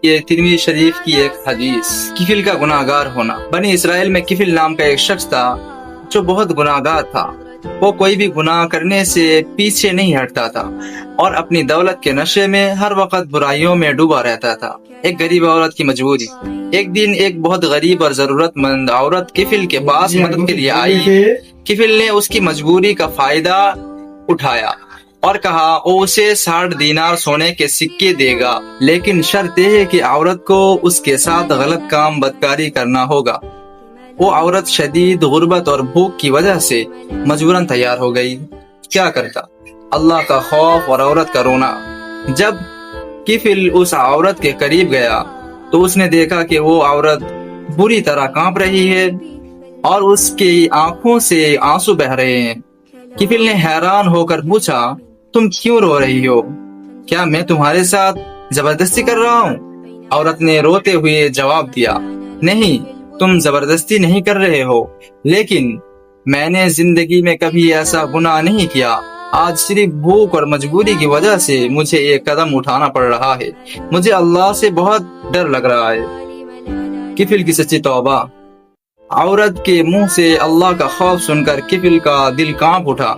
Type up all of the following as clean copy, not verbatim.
یہ ترمذی شریف کی ایک حدیث، کفل کا گناہگار ہونا۔ بنی اسرائیل میں کفل نام کا ایک شخص تھا جو بہت گناہگار تھا۔ وہ کوئی بھی گناہ کرنے سے پیچھے نہیں ہٹتا تھا اور اپنی دولت کے نشے میں ہر وقت برائیوں میں ڈوبا رہتا تھا۔ ایک غریب عورت کی مجبوری۔ ایک دن ایک بہت غریب اور ضرورت مند عورت کفل کے پاس مدد کے لیے آئی۔ کفل نے اس کی مجبوری کا فائدہ اٹھایا اور کہا وہ اسے 60 دینار سونے کے سکے دے گا، لیکن شرط یہ ہے کہ عورت کو اس کے ساتھ غلط کام بدکاری کرنا ہوگا۔ وہ عورت شدید غربت اور بھوک کی وجہ سے مجبوراً تیار ہو گئی۔ کیا کرتا؟ اللہ کا خوف اور عورت کا رونا۔ جب کفل اس عورت کے قریب گیا تو اس نے دیکھا کہ وہ عورت بری طرح کانپ رہی ہے اور اس کی آنکھوں سے آنسو بہہ رہے ہیں۔ کفل نے حیران ہو کر پوچھا، تم کیوں رو رہی ہو؟ کیا میں تمہارے ساتھ زبردستی کر رہا ہوں؟ عورت نے روتے ہوئے جواب دیا، نہیں، تم زبردستی نہیں کر رہے ہو، لیکن میں نے زندگی میں کبھی ایسا گناہ نہیں کیا۔ آج صرف بھوک اور مجبوری کی وجہ سے مجھے ایک قدم اٹھانا پڑ رہا ہے۔ مجھے اللہ سے بہت ڈر لگ رہا ہے۔ کفل کی سچی توبہ۔ عورت کے منہ سے اللہ کا خوف سن کر کفل کا دل کانپ اٹھا۔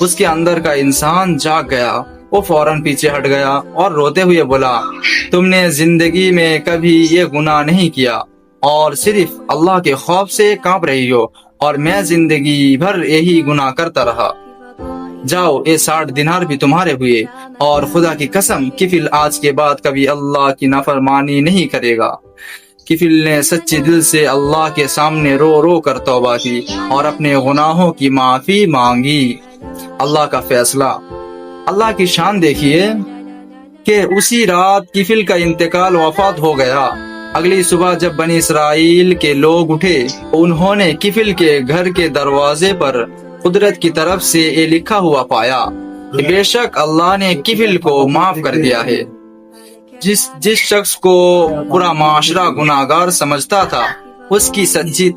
اس کے اندر کا انسان جاگ گیا۔ وہ فوراً پیچھے ہٹ گیا اور روتے ہوئے بولا، تم نے زندگی میں کبھی یہ گناہ نہیں کیا اور صرف اللہ کے خوف سے کانپ رہی ہو، اور میں زندگی بھر یہی گناہ کرتا رہا۔ جاؤ، یہ 60 دینار بھی تمہارے ہوئے، اور خدا کی قسم کفل آج کے بعد کبھی اللہ کی نافرمانی نہیں کرے گا۔ کفل نے سچے دل سے اللہ کے سامنے رو رو کر توبہ کی اور اپنے گناہوں کی معافی مانگی۔ اللہ کا فیصلہ۔ اللہ کی شان دیکھیے کہ اسی رات کفل کا انتقال وفات ہو گیا۔ اگلی صبح جب بنی اسرائیل کے لوگ اٹھے، انہوں نے کفل کے گھر کے دروازے پر قدرت کی طرف سے یہ لکھا ہوا پایا کہ بے شک اللہ نے کفل کو معاف کر دیا ہے۔ جس شخص کو پورا معاشرہ گناہگار سمجھتا تھا، اس کی سچی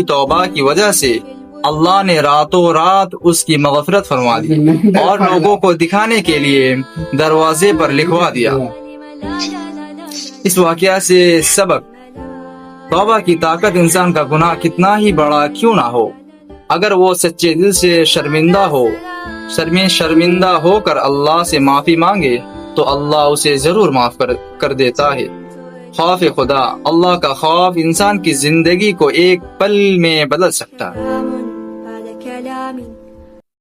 توبہ کی وجہ سے اللہ نے راتوں رات اس کی مغفرت فرما دی اور لوگوں کو دکھانے کے لیے دروازے پر لکھوا دیا۔ اس واقعہ سے سبق: توبہ کی طاقت انسان کا گناہ کتنا ہی بڑا کیوں نہ ہو، اگر وہ سچے دل سے شرمندہ ہو کر اللہ سے معافی مانگے تو اللہ اسے ضرور معاف کر دیتا ہے۔ خوف خدا۔ اللہ کا خوف انسان کی زندگی کو ایک پل میں بدل سکتا ہے۔